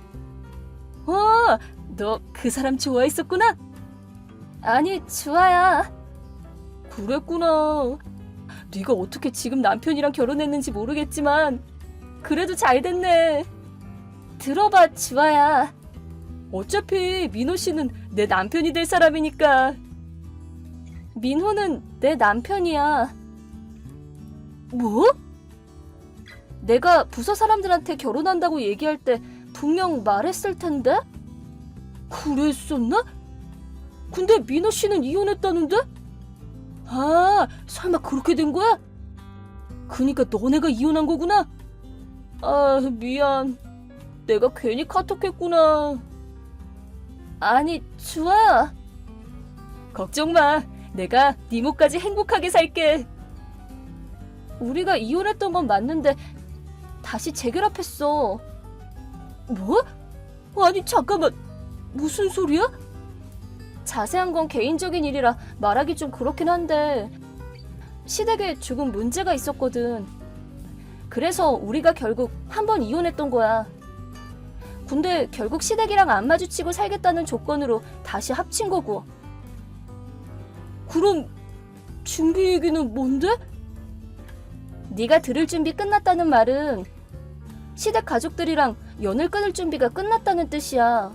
너 그 사람 좋아했었구나? 아니, 주아야. 그랬구나. 네가 어떻게 지금 남편이랑 결혼했는지 모르겠지만 그래도 잘 됐네. 들어봐, 주아야. 어차피 민호 씨는 내 남편이 될 사람이니까. 민호는 내 남편이야. 뭐? 내가 부서 사람들한테 결혼한다고 얘기할 때 분명 말했을 텐데? 그랬었나? 근데 민호 씨는 이혼했다는데? 아, 설마 그렇게 된 거야? 그니까 너네가 이혼한 거구나? 아, 미안. 내가 괜히 카톡했구나. 아니, 주아야. 걱정 마. 내가 네 목까지 행복하게 살게. 우리가 이혼했던 건 맞는데 다시 재결합했어. 뭐? 아니, 잠깐만. 무슨 소리야? 자세한 건 개인적인 일이라 말하기 좀 그렇긴 한데 시댁에 조금 문제가 있었거든. 그래서 우리가 결국 한 번 이혼했던 거야. 근데 결국 시댁이랑 안 마주치고 살겠다는 조건으로 다시 합친 거고. 그럼 준비 얘기는 뭔데? 네가 들을 준비 끝났다는 말은 시댁 가족들이랑 연을 끊을 준비가 끝났다는 뜻이야.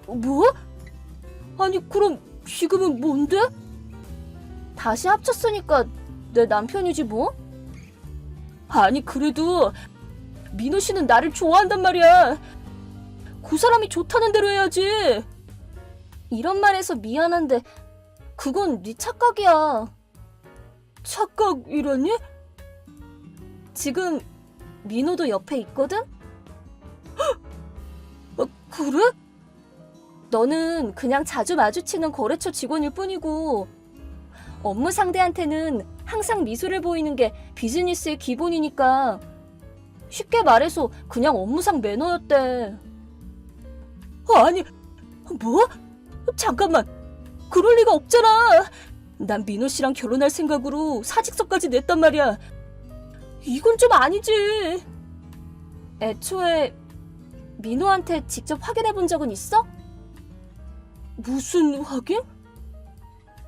뭐? 아니, 그럼 지금은 뭔데? 다시 합쳤으니까 내 남편이지 뭐? 아니, 그래도 민호 씨는 나를 좋아한단 말이야. 그 사람이 좋다는 대로 해야지. 이런 말해서 미안한데 그건 네 착각이야. 착각이라니? 지금 민호도 옆에 있거든? 그래? 너는 그냥 자주 마주치는 거래처 직원일 뿐이고 업무 상대한테는 항상 미소를 보이는 게 비즈니스의 기본이니까 쉽게 말해서 그냥 업무상 매너였대. 아니, 뭐? 잠깐만. 그럴 리가 없잖아. 난 민호 씨랑 결혼할 생각으로 사직서까지 냈단 말이야. 이건 좀 아니지. 애초에 민호한테 직접 확인해 본 적은 있어? 무슨 확인?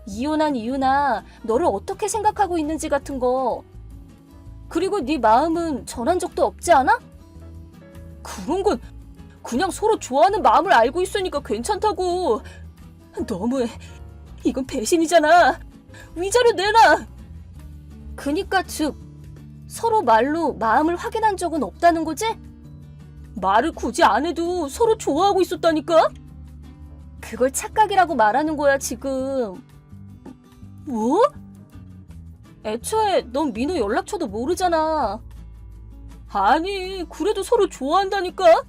이혼한 이유나 너를 어떻게 생각하고 있는지 같은 거. 그리고 네 마음은 전한 적도 없지 않아? 그런 건 그냥 서로 좋아하는 마음을 알고 있으니까 괜찮다고. 너무해. 이건 배신이잖아. 위자료 내놔. 그니까 즉 서로 말로 마음을 확인한 적은 없다는 거지? 말을 굳이 안 해도 서로 좋아하고 있었다니까? 그걸 착각이라고 말하는 거야 지금. 뭐? 애초에 넌 민호 연락처도 모르잖아. 아니, 그래도 서로 좋아한다니까?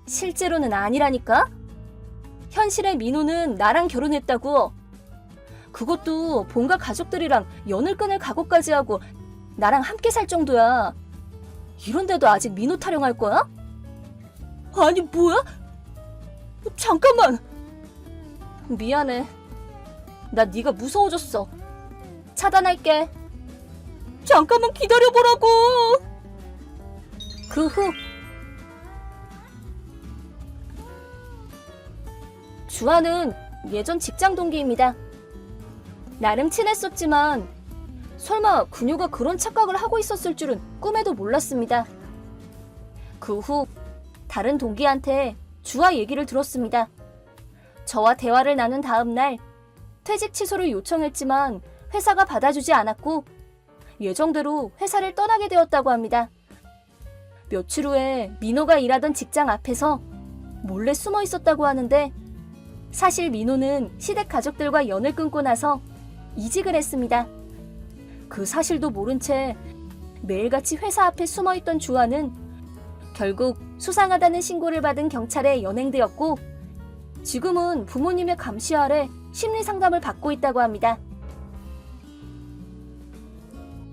실제로는 아니라니까? 현실의 민호는 나랑 결혼했다고. 그것도 본가 가족들이랑 연을 끊을 각오까지 하고 나랑 함께 살 정도야. 이런데도 아직 민호 타령할 거야? 아니, 뭐야? 잠깐만. 미안해. 나 네가 무서워졌어. 차단할게. 잠깐만 기다려보라고. 그 후 주아는 예전 직장 동기입니다. 나름 친했었지만 설마 그녀가 그런 착각을 하고 있었을 줄은 꿈에도 몰랐습니다. 그 후 다른 동기한테 주아 얘기를 들었습니다. 저와 대화를 나눈 다음 날 퇴직 취소를 요청했지만 회사가 받아주지 않았고 예정대로 회사를 떠나게 되었다고 합니다. 며칠 후에 민호가 일하던 직장 앞에서 몰래 숨어 있었다고 하는데 사실 민호는 시댁 가족들과 연을 끊고 나서 이직을 했습니다. 그 사실도 모른 채 매일같이 회사 앞에 숨어있던 주아는 결국 수상하다는 신고를 받은 경찰에 연행되었고 지금은 부모님의 감시 아래 심리 상담을 받고 있다고 합니다.